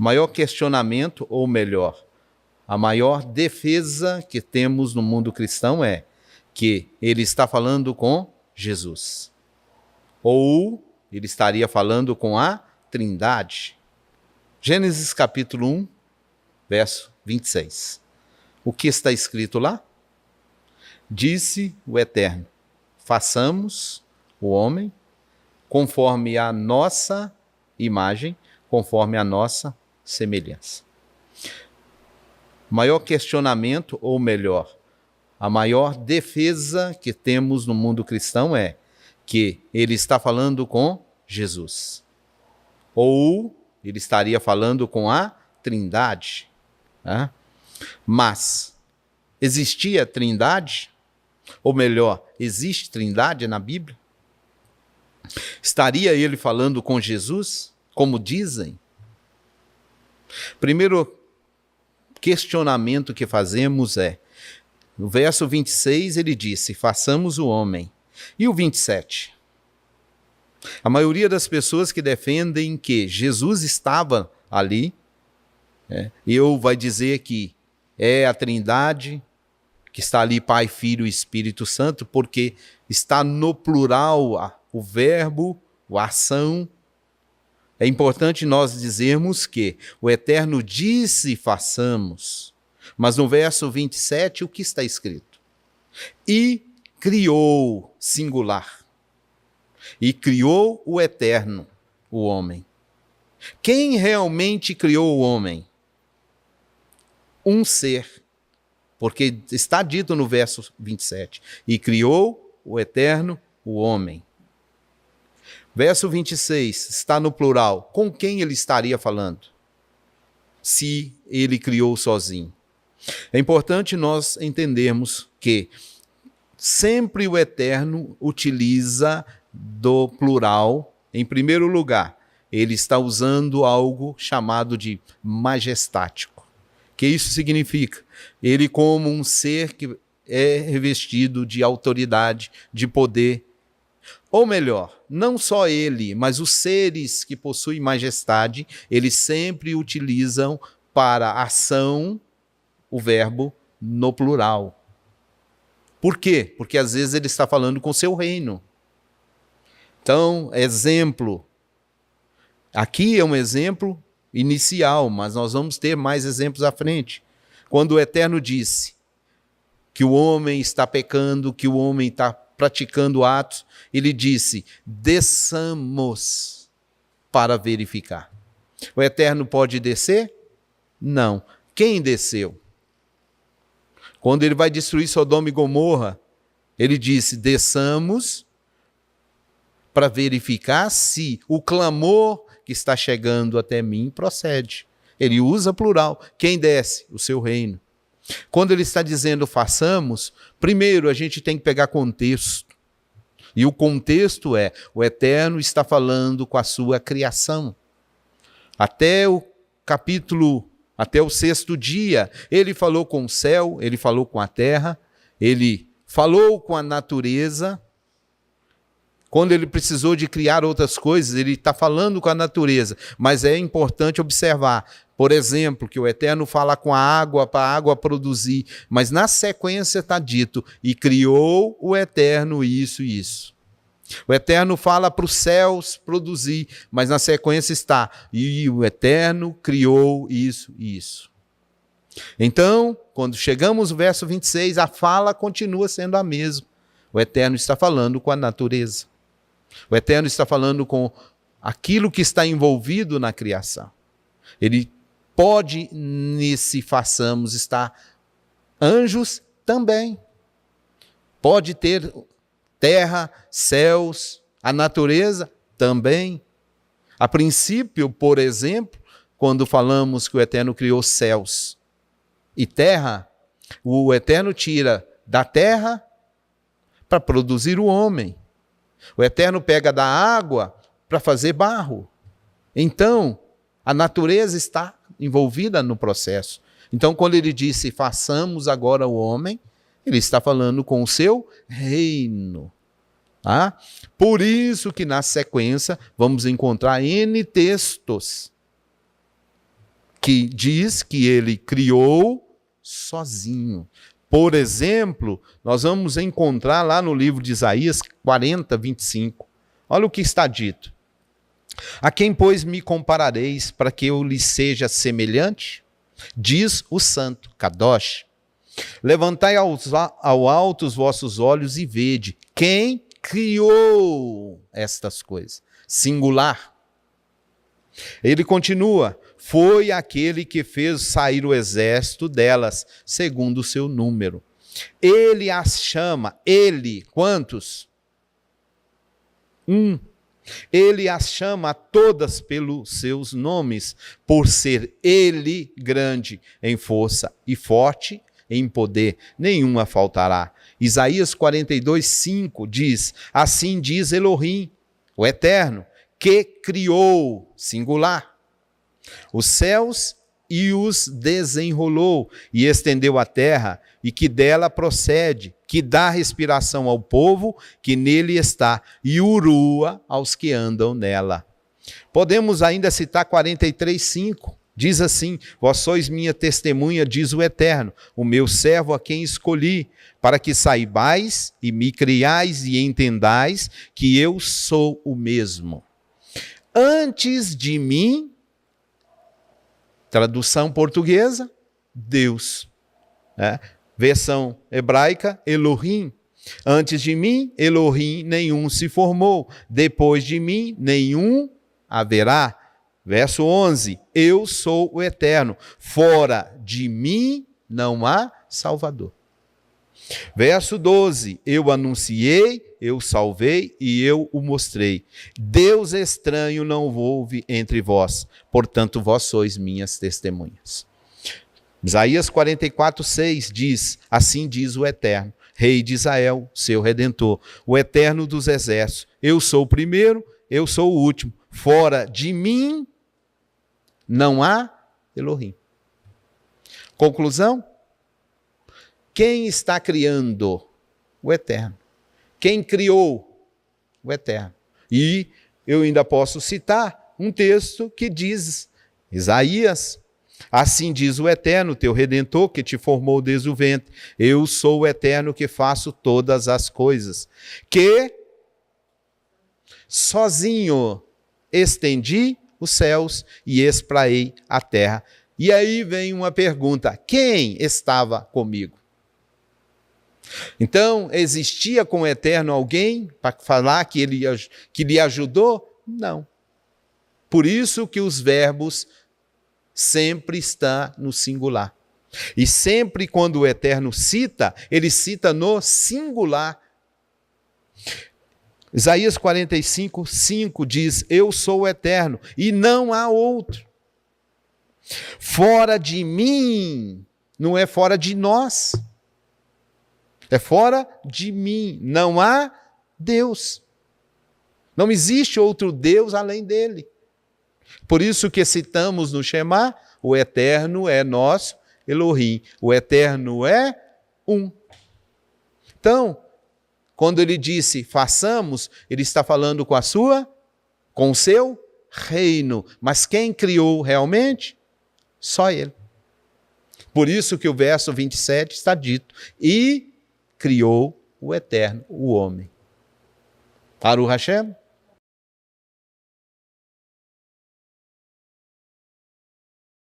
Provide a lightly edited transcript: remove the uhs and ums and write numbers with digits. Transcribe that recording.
maior questionamento, ou melhor, a maior defesa que temos no mundo cristão é que ele está falando com Jesus. Ou ele estaria falando com a Trindade. Gênesis capítulo 1, verso 26. O que está escrito lá? Disse o Eterno: façamos o homem conforme a nossa imagem, conforme a nossa semelhança. Maior questionamento, ou melhor, a maior defesa que temos no mundo cristão é que ele está falando com Jesus. Ou ele estaria falando com a Trindade. Né? Mas existia Trindade? Ou melhor, existe Trindade na Bíblia? Estaria ele falando com Jesus, como dizem? Primeiro questionamento que fazemos é, no verso 26 ele disse, façamos o homem. E o 27? A maioria das pessoas que defendem que Jesus estava ali, eu vai dizer que é a Trindade, que está ali Pai, Filho e Espírito Santo, porque está no plural o verbo, a ação. É importante nós dizermos que o Eterno disse façamos, mas no verso 27 o que está escrito? E criou, singular, e criou o Eterno, o homem. Quem realmente criou o homem? Um ser, porque está dito no verso 27, e criou o Eterno, o homem. Verso 26, está no plural. Com quem ele estaria falando? Se ele criou sozinho. É importante nós entendermos que sempre o Eterno utiliza do plural. Em primeiro lugar, ele está usando algo chamado de majestático. O que isso significa? Ele como um ser que é revestido de autoridade, de poder. Ou melhor, não só ele, mas os seres que possuem majestade, eles sempre utilizam para ação o verbo no plural. Por quê? Porque às vezes ele está falando com seu reino. Então, exemplo. Aqui é um exemplo inicial, mas nós vamos ter mais exemplos à frente. Quando o Eterno disse que o homem está pecando, que o homem está praticando atos, ele disse, desçamos para verificar. O Eterno pode descer? Não. Quem desceu? Quando ele vai destruir Sodoma e Gomorra, ele disse, desçamos para verificar se o clamor que está chegando até mim procede. Ele usa plural. Quem desce? O seu reino. Quando ele está dizendo façamos, primeiro a gente tem que pegar contexto. E o contexto é, o Eterno está falando com a sua criação. Até o 6º dia, ele falou com o céu, ele falou com a terra, ele falou com a natureza. Quando ele precisou de criar outras coisas, ele está falando com a natureza. Mas é importante observar, por exemplo, que o Eterno fala com a água para a água produzir. Mas na sequência está dito, e criou o Eterno isso e isso. O Eterno fala para os céus produzir, mas na sequência está, e o Eterno criou isso e isso. Então, quando chegamos no verso 26, a fala continua sendo a mesma. O Eterno está falando com a natureza. O Eterno está falando com aquilo que está envolvido na criação. Ele pode, nesse façamos, estar anjos também. Pode ter terra, céus, a natureza também. A princípio, por exemplo, quando falamos que o Eterno criou céus e terra, o Eterno tira da terra para produzir o homem. O Eterno pega da água para fazer barro. Então, a natureza está envolvida no processo. Então, quando ele disse, façamos agora o homem, ele está falando com o seu reino. Tá? Por isso que na sequência vamos encontrar N textos que diz que ele criou sozinho. Por exemplo, nós vamos encontrar lá no livro de Isaías 40, 25. Olha o que está dito. A quem, pois, me comparareis para que eu lhe seja semelhante? Diz o santo, Kadosh. Levantai ao alto os vossos olhos e vede quem criou estas coisas. Singular. Ele continua, foi aquele que fez sair o exército delas, segundo o seu número. Ele as chama, ele, quantos? Ele as chama todas pelos seus nomes, por ser ele grande em força e forte em poder, nenhuma faltará. Isaías 42, 5 diz, assim diz Elohim, o Eterno, que criou, singular, os céus e os desenrolou, e estendeu a terra, e que dela procede, que dá respiração ao povo que nele está, e urua aos que andam nela. Podemos ainda citar 43, 5. Diz assim, vós sois minha testemunha, diz o Eterno, o meu servo a quem escolhi, para que saibais e me criais e entendais que eu sou o mesmo. Antes de mim, tradução portuguesa, Deus. Versão hebraica, Elohim. Antes de mim, Elohim, nenhum se formou. Depois de mim, nenhum haverá. Verso 11, eu sou o Eterno. Fora de mim não há Salvador. Verso 12, eu anunciei, eu salvei e eu o mostrei. Deus estranho não houve entre vós, portanto vós sois minhas testemunhas. Isaías 44, 6 diz, assim diz o Eterno, Rei de Israel, seu Redentor, o Eterno dos exércitos. Eu sou o primeiro, eu sou o último. Fora de mim não há Elohim. Conclusão? Quem está criando? O Eterno. Quem criou? O Eterno. E eu ainda posso citar um texto que diz, Isaías, assim diz o Eterno, teu Redentor, que te formou desde o ventre. Eu sou o Eterno que faço todas as coisas. Que sozinho estendi os céus e espraiei a terra. E aí vem uma pergunta, quem estava comigo? Então, existia com o Eterno alguém para falar que lhe ajudou? Não. Por isso que os verbos sempre estão no singular. E sempre quando o Eterno cita, ele cita no singular. Isaías 45, 5 diz, eu sou o Eterno e não há outro. Fora de mim, não é fora de nós. É fora de mim, não há Deus. Não existe outro Deus além dele. Por isso que citamos no Shema, o Eterno é nosso Elohim. O Eterno é um. Então, quando ele disse façamos, ele está falando com o seu reino. Mas quem criou realmente? Só ele. Por isso que o verso 27 está dito, e criou o Eterno, o homem. Baruch Hashem.